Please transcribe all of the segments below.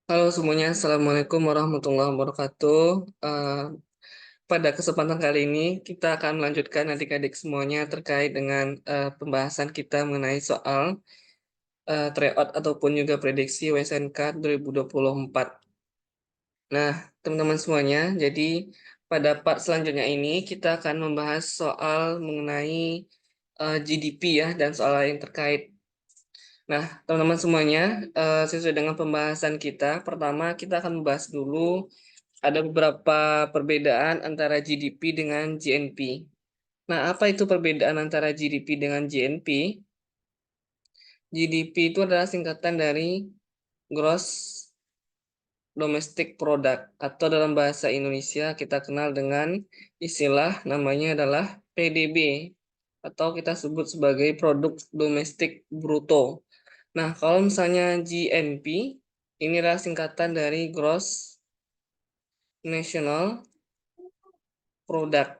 Halo semuanya, Assalamualaikum warahmatullahi wabarakatuh. Pada kesempatan kali ini, kita akan melanjutkan adik-adik semuanya terkait dengan pembahasan kita mengenai soal tryout ataupun juga prediksi WSNK 2024. Nah, teman-teman semuanya, jadi pada part selanjutnya ini kita akan membahas soal mengenai GDP ya, dan soal lain terkait. Nah, teman-teman semuanya, sesuai dengan pembahasan kita, pertama kita akan membahas dulu ada beberapa perbedaan antara GDP dengan GNP. Nah, apa itu perbedaan antara GDP dengan GNP? GDP itu adalah singkatan dari Gross Domestic Product atau dalam bahasa Indonesia kita kenal dengan istilah namanya adalah PDB atau kita sebut sebagai Produk Domestik Bruto. Nah, kalau misalnya GNP ini adalah singkatan dari Gross National Product.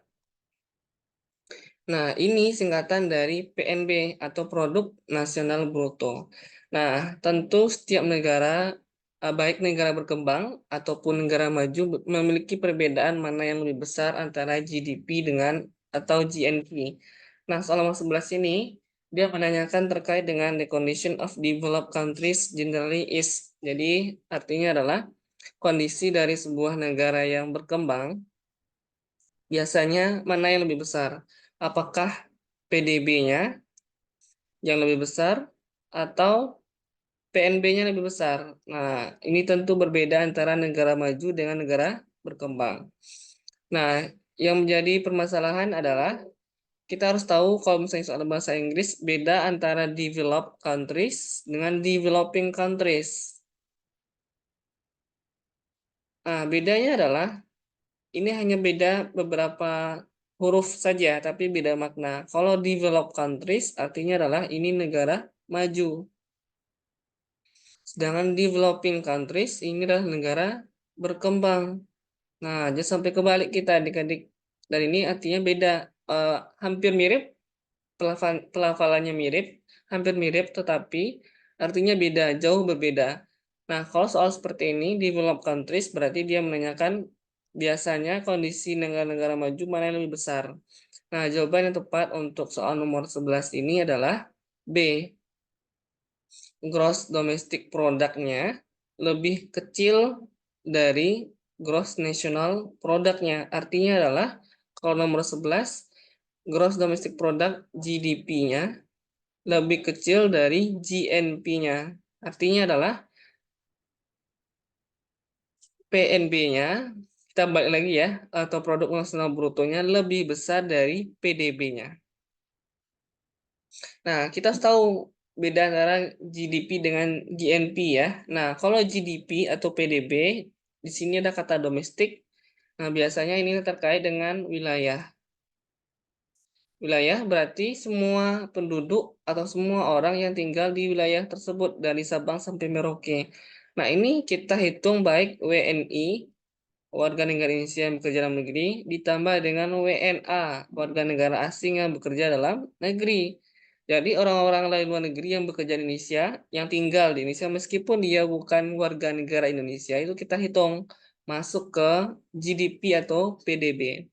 Nah, ini singkatan dari PNB atau Produk Nasional Bruto. Nah, tentu setiap negara, baik negara berkembang ataupun negara maju, memiliki perbedaan mana yang lebih besar antara GDP dengan atau GNP. Nah, soal nomor 11 ini, dia menanyakan terkait dengan the condition of developed countries generally is. Jadi, artinya adalah kondisi dari sebuah negara yang berkembang biasanya mana yang lebih besar? Apakah PDB-nya yang lebih besar atau PNB-nya lebih besar? Nah, ini tentu berbeda antara negara maju dengan negara berkembang. Nah, yang menjadi permasalahan adalah kita harus tahu kalau misalnya soal bahasa Inggris beda antara developed countries dengan developing countries. Nah, bedanya adalah ini hanya beda beberapa huruf saja, tapi beda makna. Kalau developed countries artinya adalah ini negara maju. Sedangkan developing countries ini adalah negara berkembang. Nah, jangan sampai kebalik kita adik-adik. Dan ini artinya beda. Hampir mirip, pelafalannya mirip, hampir mirip, tetapi artinya beda, jauh berbeda. Nah, kalau soal seperti ini, developed countries berarti dia menanyakan biasanya kondisi negara-negara maju mana yang lebih besar. Nah, jawaban yang tepat untuk soal nomor 11 ini adalah B. Gross domestic product-nya lebih kecil dari gross national product-nya. Artinya adalah kalau nomor 11, gross domestic product GDP-nya lebih kecil dari GNP-nya. Artinya adalah PNB-nya, kita balik lagi ya, atau produk nasional brutonya lebih besar dari PDB-nya. Nah, kita harus tahu beda antara GDP dengan GNP ya. Nah, kalau GDP atau PDB, di sini ada kata domestik. Nah, biasanya ini terkait dengan wilayah. Wilayah berarti semua penduduk atau semua orang yang tinggal di wilayah tersebut dari Sabang sampai Merauke. Nah, ini kita hitung baik WNI, warga negara Indonesia yang bekerja dalam negeri, ditambah dengan WNA, warga negara asing yang bekerja dalam negeri. Jadi orang-orang lain luar negeri yang bekerja di Indonesia, yang tinggal di Indonesia, meskipun dia bukan warga negara Indonesia, itu kita hitung masuk ke GDP atau PDB.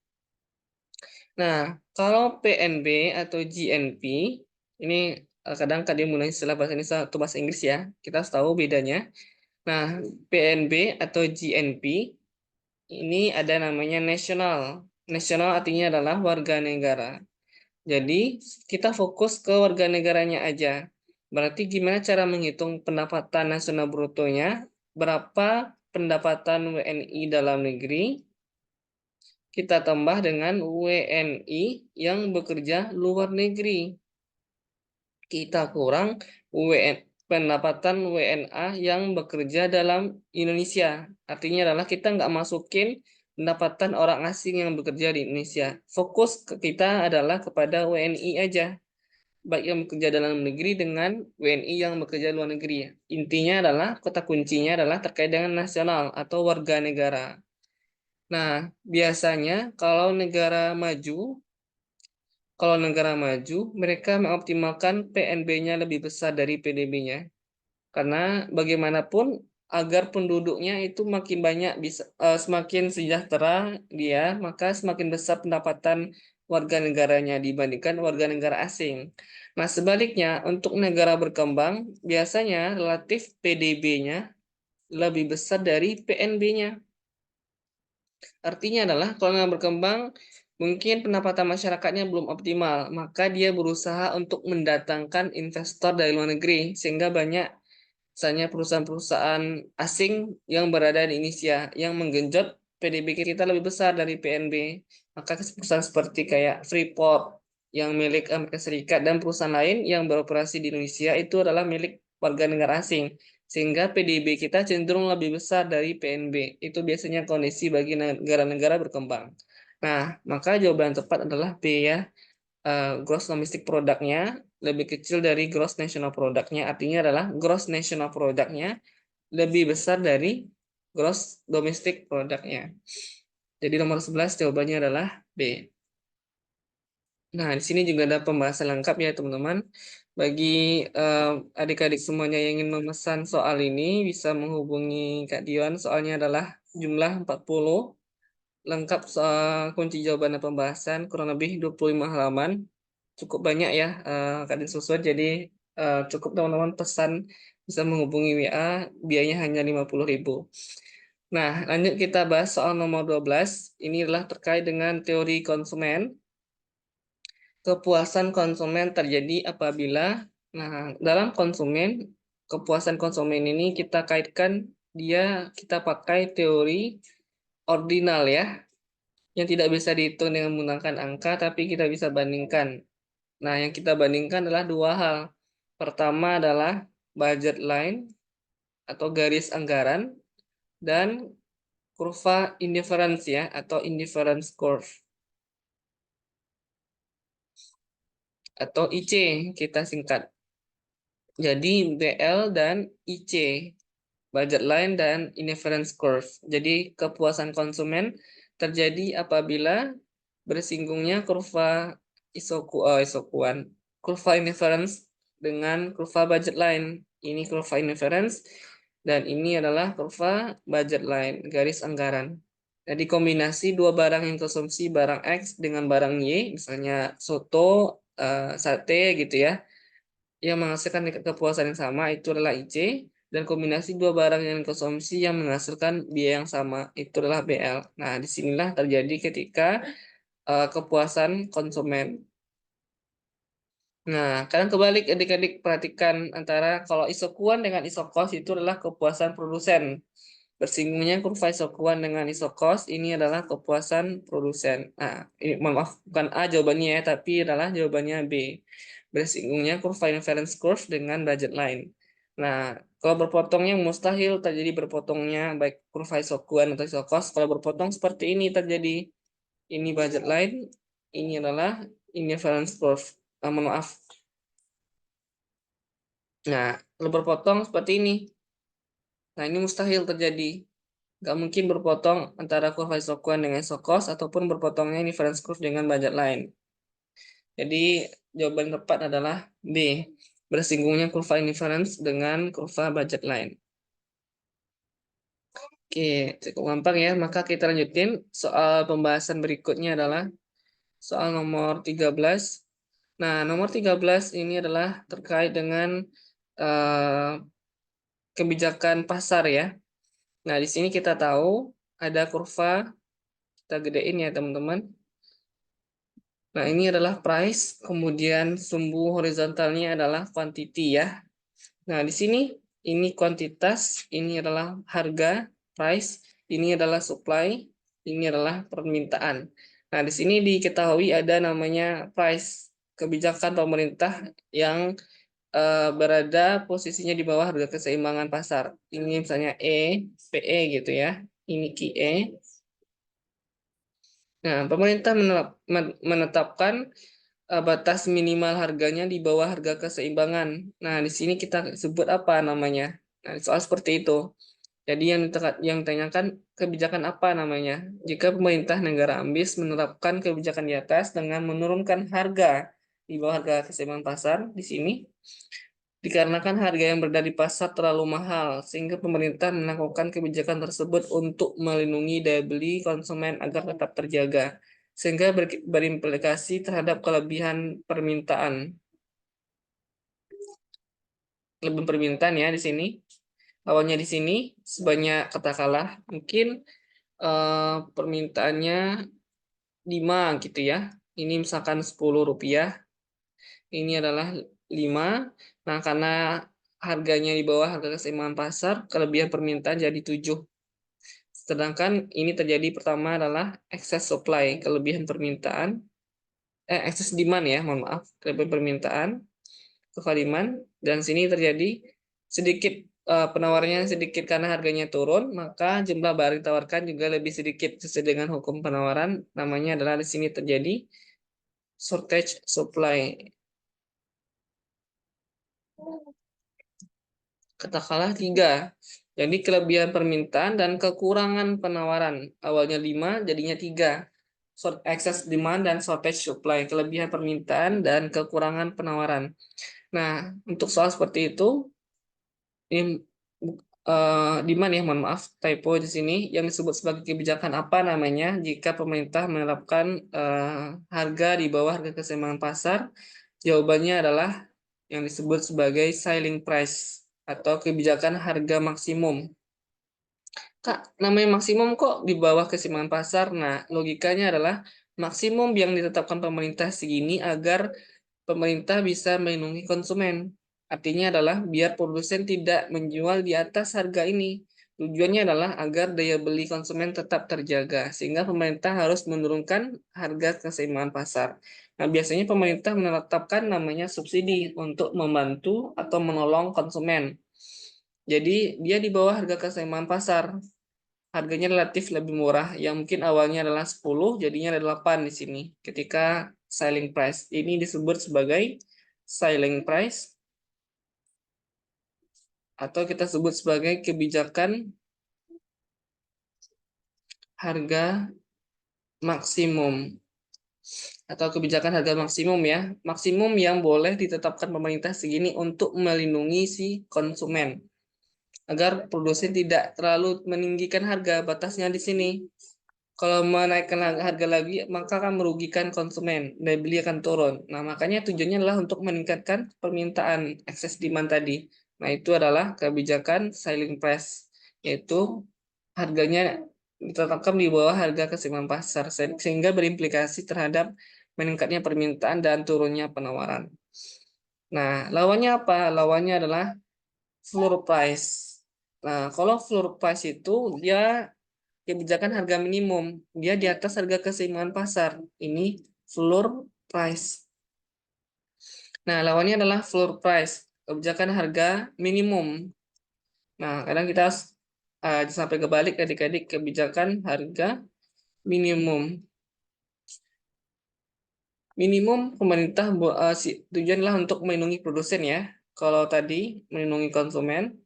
Nah, kalau PNB atau GNP, ini kadang dia mulai istilah bahasa Indonesia atau bahasa Inggris ya, kita harus tahu bedanya. Nah, PNB atau GNP ini ada namanya nasional. Nasional artinya adalah warga negara. Jadi, kita fokus ke warga negaranya aja. Berarti gimana cara menghitung pendapatan nasional brutonya? Berapa pendapatan WNI dalam negeri? Kita tambah dengan WNI yang bekerja luar negeri. Kita kurang pendapatan WNA yang bekerja dalam Indonesia. Artinya adalah kita nggak masukin pendapatan orang asing yang bekerja di Indonesia. Fokus ke kita adalah kepada WNI aja. Baik yang bekerja dalam negeri dengan WNI yang bekerja luar negeri. Intinya adalah, kata kuncinya adalah terkait dengan nasional atau warga negara. Nah, biasanya kalau negara maju, mereka mengoptimalkan PNB-nya lebih besar dari PDB-nya. Karena bagaimanapun agar penduduknya itu makin banyak semakin sejahtera dia, maka semakin besar pendapatan warga negaranya dibandingkan warga negara asing. Nah, sebaliknya untuk negara berkembang biasanya relatif PDB-nya lebih besar dari PNB-nya. Artinya adalah kalau negara berkembang mungkin pendapatan masyarakatnya belum optimal, maka dia berusaha untuk mendatangkan investor dari luar negeri sehingga banyak misalnya perusahaan-perusahaan asing yang berada di Indonesia yang menggenjot PDB kita lebih besar dari PNB. Maka perusahaan seperti kayak Freeport yang milik Amerika Serikat dan perusahaan lain yang beroperasi di Indonesia itu adalah milik warga negara asing. Sehingga PDB kita cenderung lebih besar dari PNB. Itu biasanya kondisi bagi negara-negara berkembang. Nah, maka jawaban tepat adalah B ya. Gross domestic product-nya lebih kecil dari gross national product-nya, artinya adalah gross national product-nya lebih besar dari gross domestic product-nya. Jadi nomor 11 jawabannya adalah B. Nah, di sini juga ada pembahasan lengkap ya teman-teman. Bagi adik-adik semuanya yang ingin memesan soal ini bisa menghubungi Kak Dion. Soalnya adalah jumlah 40, lengkap soal kunci jawaban dan pembahasan kurang lebih 25 halaman. Cukup banyak ya Kak Din Susut. Jadi cukup teman-teman pesan bisa menghubungi WA, biayanya hanya 50.000. Nah, lanjut kita bahas soal nomor 12. Ini adalah terkait dengan teori konsumen. Kepuasan konsumen terjadi apabila, nah, dalam konsumen, kepuasan konsumen ini kita kaitkan kita pakai teori ordinal ya, yang tidak bisa dihitung dengan menggunakan angka, tapi kita bisa bandingkan. Nah, yang kita bandingkan adalah dua hal. Pertama adalah budget line atau garis anggaran dan kurva indifference ya atau indifference curve atau IC kita singkat. Jadi BL dan IC, budget line dan indifference curve. Jadi kepuasan konsumen terjadi apabila bersinggungnya kurva isokuan, kurva indifference dengan kurva budget line. Ini kurva indifference dan ini adalah kurva budget line, garis anggaran. Jadi kombinasi dua barang yang konsumsi, barang X dengan barang Y, misalnya soto, sate gitu ya, yang menghasilkan tingkat kepuasan yang sama itu adalah IC, dan kombinasi dua barang yang konsumsi yang menghasilkan biaya yang sama itu adalah BL. Nah, disinilah terjadi ketika kepuasan konsumen. Nah, kadang kebalik adik-adik perhatikan antara kalau isokuan dengan isokos itu adalah kepuasan produsen. Bersinggungnya kurva isokuan dengan isokos ini adalah kepuasan produsen. Nah, ini maaf bukan A jawabannya ya, tapi adalah jawabannya B. Bersinggungnya kurva inference curve dengan budget line. Nah, kalau berpotongnya mustahil terjadi berpotongnya baik kurva isokuan atau isokos. Kalau berpotong seperti ini terjadi. Ini budget line, ini adalah inference curve. Mohon maaf. Nah, kalau berpotong seperti ini. Nah, ini mustahil terjadi. Nggak mungkin berpotong antara kurva isokuan dengan isokos ataupun berpotongnya inference curve dengan budget line. Jadi jawaban tepat adalah B. Bersinggungnya kurva inference dengan kurva budget line. Oke, cukup gampang ya. Maka kita lanjutin. Soal pembahasan berikutnya adalah soal nomor 13. Nah, nomor 13 ini adalah terkait dengan eh, kebijakan pasar ya. Nah, di sini kita tahu ada kurva, kita gedein ya teman-teman. Nah, ini adalah price, kemudian sumbu horizontalnya adalah quantity ya. Nah, di sini ini kuantitas, ini adalah harga, price, ini adalah supply, ini adalah permintaan. Nah, di sini diketahui ada namanya price, kebijakan pemerintah yang berada posisinya di bawah harga keseimbangan pasar. Ini misalnya PE gitu ya. Ini QE. Nah, pemerintah menetapkan batas minimal harganya di bawah harga keseimbangan. Nah, di sini kita sebut apa namanya? Nah, soal seperti itu. Jadi yang ditanyakan kebijakan apa namanya? Jika pemerintah negara ambis menerapkan kebijakan di atas dengan menurunkan harga di bawah harga keseimbangan pasar di sini, dikarenakan harga yang berada di pasar terlalu mahal, sehingga pemerintah melakukan kebijakan tersebut untuk melindungi daya beli konsumen agar tetap terjaga, sehingga berimplikasi terhadap kelebihan permintaan. Kelebihan permintaan ya di sini. Awalnya di sini sebanyak katakanlah mungkin permintaannya 5 gitu ya. Ini misalkan Rp10. Ini adalah 5. Nah, karena harganya di bawah harga keseimbangan pasar, kelebihan permintaan jadi 7. Sedangkan ini terjadi pertama adalah excess supply, kelebihan permintaan, excess demand ya, mohon maaf, kelebihan permintaan, kevaliman, dan sini terjadi sedikit penawarannya sedikit karena harganya turun, maka jumlah barang ditawarkan juga lebih sedikit sesuai dengan hukum penawaran, namanya adalah di sini terjadi shortage supply. Katakanlah 3. Jadi kelebihan permintaan dan kekurangan penawaran. Awalnya 5, jadinya 3. Excess demand dan shortage supply. Kelebihan permintaan dan kekurangan penawaran. Nah, untuk soal seperti itu, ini demand ya, mohon maaf, typo di sini, yang disebut sebagai kebijakan apa namanya jika pemerintah menerapkan harga di bawah harga keseimbangan pasar? Jawabannya adalah yang disebut sebagai ceiling price atau kebijakan harga maksimum. Kak, namanya maksimum kok di bawah keseimbangan pasar? Nah, logikanya adalah maksimum yang ditetapkan pemerintah segini agar pemerintah bisa melindungi konsumen. Artinya adalah biar produsen tidak menjual di atas harga ini. Tujuannya adalah agar daya beli konsumen tetap terjaga, sehingga pemerintah harus menurunkan harga keseimbangan pasar. Nah, biasanya pemerintah menetapkan namanya subsidi untuk membantu atau menolong konsumen. Jadi, dia di bawah harga keseimbangan pasar. Harganya relatif lebih murah, yang mungkin awalnya adalah 10, jadinya ada 8 di sini. Ketika selling price, ini disebut sebagai selling price, atau kita sebut sebagai kebijakan harga maksimum. Atau kebijakan harga maksimum ya. Maksimum yang boleh ditetapkan pemerintah segini untuk melindungi si konsumen. Agar produsen tidak terlalu meninggikan harga, batasnya di sini. Kalau menaikkan harga lagi, maka akan merugikan konsumen, daya beli akan turun. Nah, makanya tujuannya adalah untuk meningkatkan permintaan, excess demand tadi. Nah, itu adalah kebijakan selling price, yaitu harganya ditetapkan di bawah harga keseimbangan pasar, sehingga berimplikasi terhadap meningkatnya permintaan dan turunnya penawaran. Nah, lawannya apa? Lawannya adalah floor price. Nah, kalau floor price itu dia kebijakan harga minimum, dia di atas harga keseimbangan pasar. Ini floor price. Nah, lawannya adalah floor price, kebijakan harga minimum. Nah, kadang kita sampai kebalik adik-adik, kebijakan harga minimum. Minimum pemerintah tujuanlah untuk melindungi produsen ya. Kalau tadi melindungi konsumen,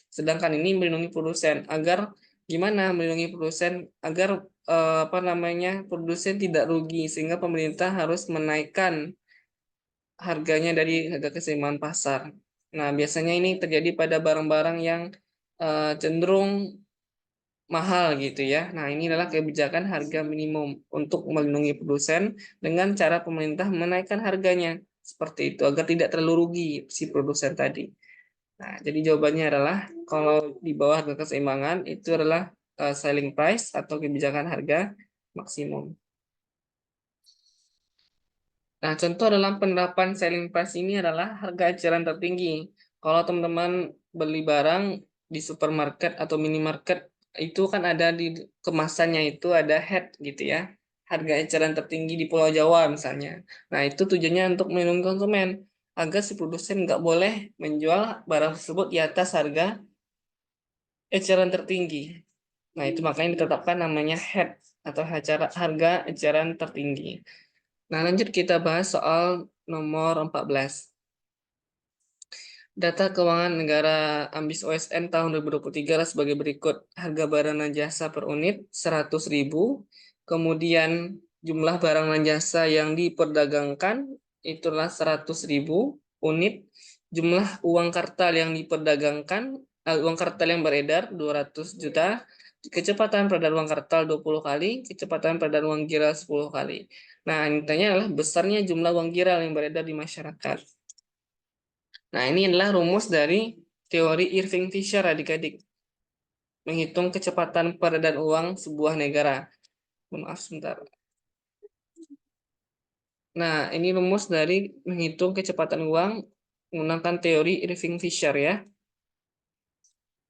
sedangkan ini melindungi produsen agar gimana melindungi produsen agar apa namanya produsen tidak rugi, sehingga pemerintah harus menaikkan harganya dari harga keseimbangan pasar. Nah, biasanya ini terjadi pada barang-barang yang cenderung mahal gitu ya. Nah, ini adalah kebijakan harga minimum untuk melindungi produsen dengan cara pemerintah menaikkan harganya seperti itu agar tidak terlalu rugi si produsen tadi. Nah, jadi jawabannya adalah kalau di bawah harga keseimbangan itu adalah selling price atau kebijakan harga maksimum. Nah, contoh dalam penerapan selling price ini adalah harga eceran tertinggi. Kalau teman-teman beli barang di supermarket atau minimarket, itu kan ada di kemasannya itu ada head gitu ya. Harga eceran tertinggi di Pulau Jawa misalnya. Nah, itu tujuannya untuk melindungi konsumen agar si produsen nggak boleh menjual barang tersebut di atas harga eceran tertinggi. Nah, itu makanya ditetapkan namanya head atau harga eceran tertinggi. Nah, lanjut kita bahas soal nomor 14. Data keuangan negara Ambis OSN tahun 2023 adalah sebagai berikut. Harga barang dan jasa per unit 100.000. Kemudian jumlah barang dan jasa yang diperdagangkan itulah 100.000 unit. jumlah uang kartal yang diperdagangkan, uang kartal yang beredar 200 juta, kecepatan peredaran uang kartal 20 kali, kecepatan peredaran uang giral 10 kali. Nah, ini tanya adalah besarnya jumlah uang giral yang beredar di masyarakat. Nah, ini adalah rumus dari teori Irving Fisher, adik-adik. Menghitung kecepatan peredaran uang sebuah negara. Maaf, sebentar. Nah, ini rumus dari menghitung kecepatan uang menggunakan teori Irving Fisher ya.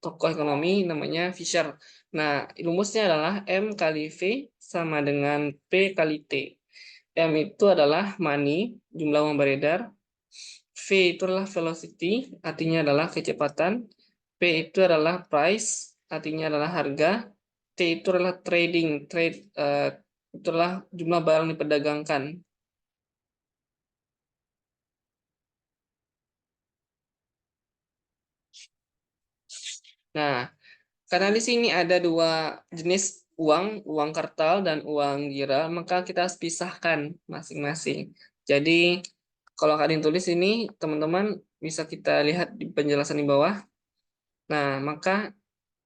Tokoh ekonomi namanya Fisher. Nah, rumusnya adalah M kali V sama dengan P kali T. M itu adalah money, jumlah uang beredar. V itu adalah velocity, artinya adalah kecepatan. P itu adalah price, artinya adalah harga. T itu adalah trading, itu adalah jumlah barang diperdagangkan. Nah, karena di sini ada dua jenis uang, uang kartal dan uang gira, maka kita harus pisahkan masing-masing. Jadi, kalau kalian tulis ini, teman-teman bisa kita lihat di penjelasan di bawah. Nah, maka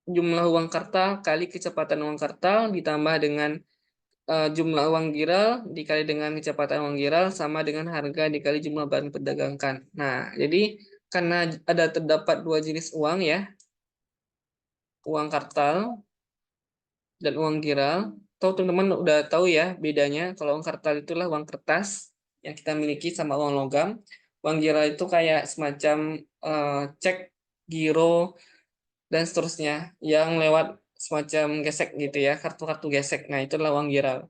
jumlah uang kartal kali kecepatan uang kartal ditambah dengan jumlah uang giral dikali dengan kecepatan uang giral sama dengan harga dikali jumlah barang diperdagangkan. Nah, jadi karena ada terdapat dua jenis uang ya, uang kartal dan uang giral. Tahu teman-teman udah tahu ya bedanya. Kalau uang kartal itulah uang kertas yang kita miliki sama uang logam. Uang giral itu kayak semacam cek, giro, dan seterusnya yang lewat semacam gesek gitu ya, kartu-kartu gesek. Nah, itulah uang giral.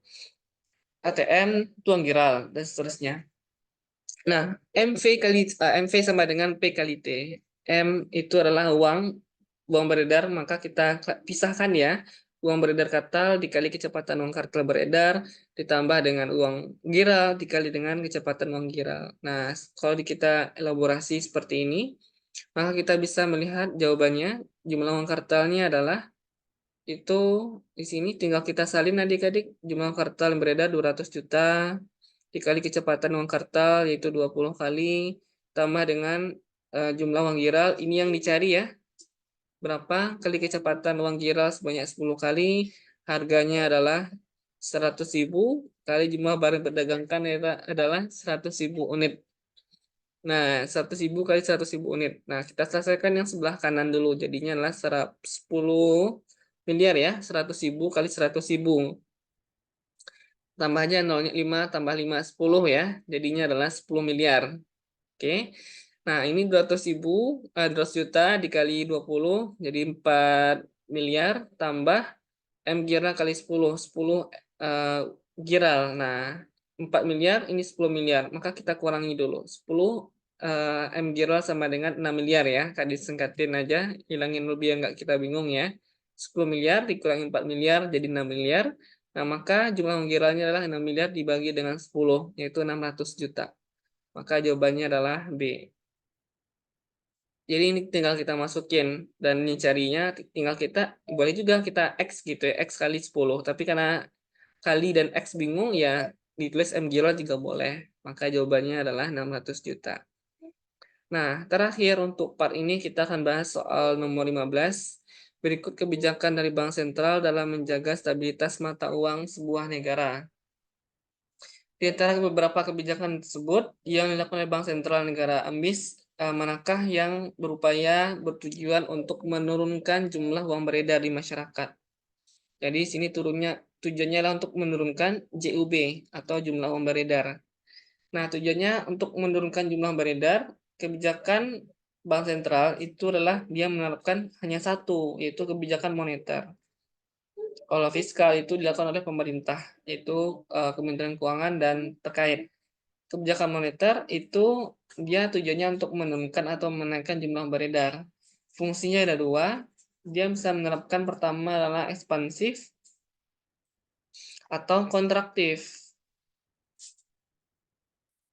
ATM itu uang giral dan seterusnya. Nah, MV sama dengan P kali T. M itu adalah uang beredar, maka kita pisahkan ya. Uang beredar kartal dikali kecepatan uang kartal beredar ditambah dengan uang giral dikali dengan kecepatan uang giral. Nah, kalau kita elaborasi seperti ini, maka kita bisa melihat jawabannya. Jumlah uang kartalnya adalah itu di sini tinggal kita salin adik-adik. Jumlah kartal yang beredar 200 juta dikali kecepatan uang kartal yaitu 20 kali tambah dengan jumlah uang giral. Ini yang dicari ya. Berapa kali kecepatan uang giral sebanyak 10 kali. Harganya adalah 100.000 kali jumlah barang diperdagangkan adalah 100.000 unit. Nah, 100.000 kali 100.000 unit. Nah, kita selesaikan yang sebelah kanan dulu. Jadinya adalah 10 miliar ya. 100.000 kali 100.000. Tambah aja nolnya 5 tambah 5 10 ya. Jadinya adalah 10 miliar. Oke. Nah, ini 200.000, 200 juta dikali 20 jadi 4 miliar tambah M giral kali 10, 10 giral. Nah, 4 miliar ini 10 miliar. Maka kita kurangi dulu. 10 M giral sama dengan 6 miliar ya. Kak disingkatin aja, hilangin lebih yang nggak kita bingung ya. 10 miliar dikurangi 4 miliar jadi 6 miliar. Nah, maka jumlah giralnya adalah 6 miliar dibagi dengan 10, yaitu 600 juta. Maka jawabannya adalah B. Jadi ini tinggal kita masukin dan ini carinya tinggal kita boleh juga kita X gitu ya, X kali 10. Tapi karena kali dan X bingung ya ditulis M giral juga boleh. Maka jawabannya adalah 600 juta. Nah, terakhir untuk part ini kita akan bahas soal nomor 15. Berikut kebijakan dari Bank Sentral dalam menjaga stabilitas mata uang sebuah negara. Di antara beberapa kebijakan tersebut yang dilakukan oleh Bank Sentral negara AMBIS, manakah yang bertujuan untuk menurunkan jumlah uang beredar di masyarakat? Jadi sini tujuannya adalah untuk menurunkan JUB atau jumlah uang beredar. Nah, tujuannya untuk menurunkan jumlah beredar, kebijakan Bank Sentral itu adalah dia menerapkan hanya satu, yaitu kebijakan moneter. Kalau fiskal itu dilakukan oleh pemerintah, yaitu Kementerian Keuangan dan terkait. Kebijakan moneter itu dia tujuannya untuk menurunkan atau menaikkan jumlah beredar. Fungsinya ada dua. Dia bisa menerapkan pertama adalah ekspansif atau kontraktif.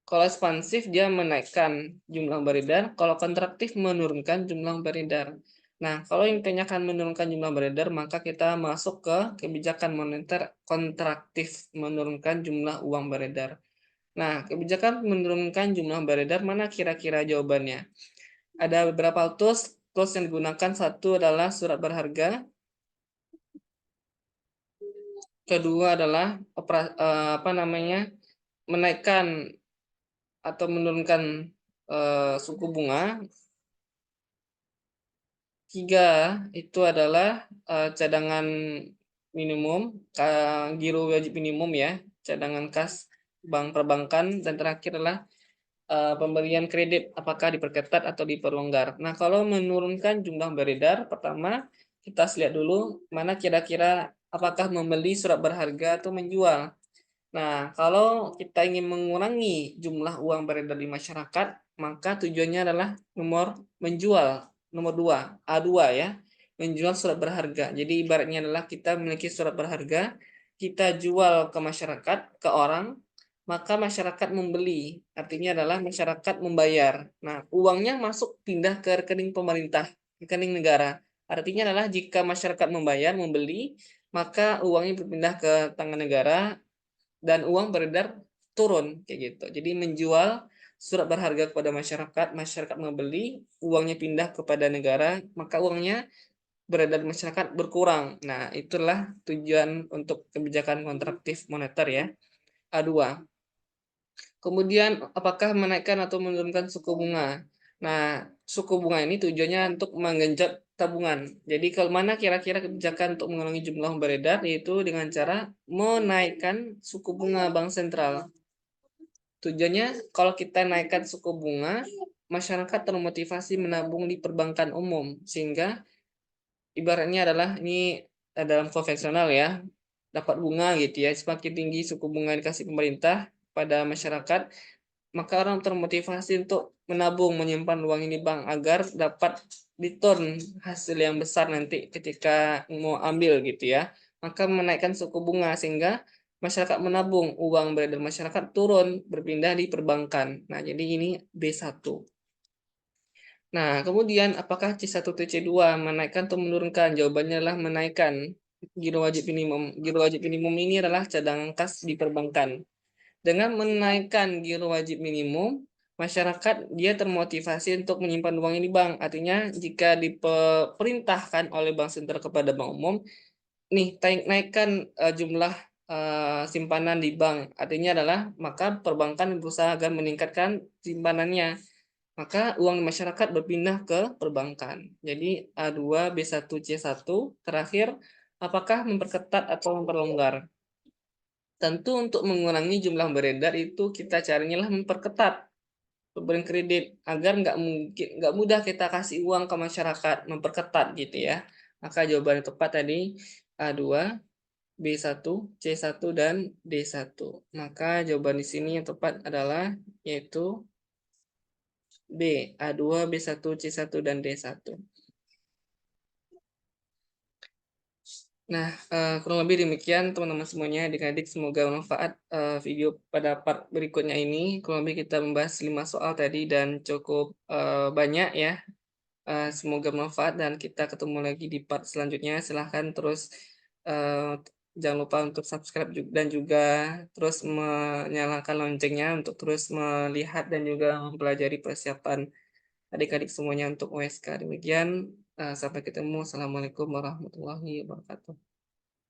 Kalau ekspansif dia menaikkan jumlah beredar, kalau kontraktif menurunkan jumlah beredar. Nah, kalau yang ditanyakan menurunkan jumlah beredar, maka kita masuk ke kebijakan moneter kontraktif, menurunkan jumlah uang beredar. Nah, kebijakan menurunkan jumlah beredar mana kira-kira jawabannya? Ada beberapa tools. Tools yang digunakan, satu adalah surat berharga, kedua adalah menaikkan atau menurunkan suku bunga. Tiga itu adalah cadangan minimum, giro wajib minimum ya, cadangan kas bank perbankan, dan terakhir adalah pemberian kredit, apakah diperketat atau diperlonggar. Nah, kalau menurunkan jumlah beredar, pertama kita lihat dulu mana kira-kira apakah membeli surat berharga atau menjual. Nah, kalau kita ingin mengurangi jumlah uang beredar di masyarakat, maka tujuannya adalah menjual, nomor 2, A2 ya, menjual surat berharga. Jadi ibaratnya adalah kita memiliki surat berharga, kita jual ke masyarakat, ke orang, maka masyarakat membeli. Artinya adalah masyarakat membayar. Nah, uangnya masuk pindah ke rekening pemerintah, rekening negara. Artinya adalah jika masyarakat membayar, membeli, maka uangnya berpindah ke tangan negara dan uang beredar turun kayak gitu. Jadi menjual surat berharga kepada masyarakat, masyarakat membeli, uangnya pindah kepada negara, maka uangnya beredar di masyarakat berkurang. Nah, itulah tujuan untuk kebijakan kontraktif moneter ya. A2. Kemudian apakah menaikkan atau menurunkan suku bunga? Nah, suku bunga ini tujuannya untuk menggenjot tabungan. Jadi kalau mana kira-kira kebijakan untuk mengurangi jumlah uang beredar, yaitu dengan cara menaikkan suku bunga bank sentral. Tujuannya kalau kita naikkan suku bunga, masyarakat termotivasi menabung di perbankan umum, sehingga ibaratnya adalah ini dalam konvensional ya, dapat bunga gitu ya, semakin tinggi suku bunga yang dikasih pemerintah pada masyarakat, maka orang termotivasi untuk menabung, menyimpan uang ini bank agar dapat return hasil yang besar nanti ketika mau ambil gitu ya. Maka menaikkan suku bunga sehingga masyarakat menabung, uang beredar masyarakat turun, berpindah di perbankan. Nah, jadi ini B1. Nah, kemudian apakah C1 atau C2 menaikkan atau menurunkan? Jawabannya adalah menaikkan. Giro wajib minimum. Giro wajib minimum ini adalah cadangan kas di perbankan. Dengan menaikkan giro wajib minimum, masyarakat dia termotivasi untuk menyimpan uang ini bank. Artinya jika diperintahkan oleh bank sentral kepada bank umum, nih naikkan jumlah simpanan di bank. Artinya adalah maka perbankan berusaha agar meningkatkan simpanannya. Maka uang masyarakat berpindah ke perbankan. Jadi A2, B1, C1. Terakhir, apakah memperketat atau memperlonggar? Tentu untuk mengurangi jumlah beredar itu kita caranya lah memperketat pemberian kredit agar nggak mudah kita kasih uang ke masyarakat, memperketat gitu ya. Maka jawaban yang tepat tadi A2, B1, C1 dan D1. Maka jawaban di sini yang tepat adalah yaitu B, A2, B1, C1 dan D1. Nah, kurang lebih demikian teman-teman semuanya. Adik-adik semoga bermanfaat video pada part berikutnya ini. Kurang lebih kita membahas 5 soal tadi dan cukup banyak ya. Semoga bermanfaat dan kita ketemu lagi di part selanjutnya. Silahkan terus jangan lupa untuk subscribe dan juga terus menyalakan loncengnya untuk terus melihat dan juga mempelajari persiapan adik-adik semuanya untuk USK. Demikian, sampai ketemu. Assalamualaikum warahmatullahi wabarakatuh.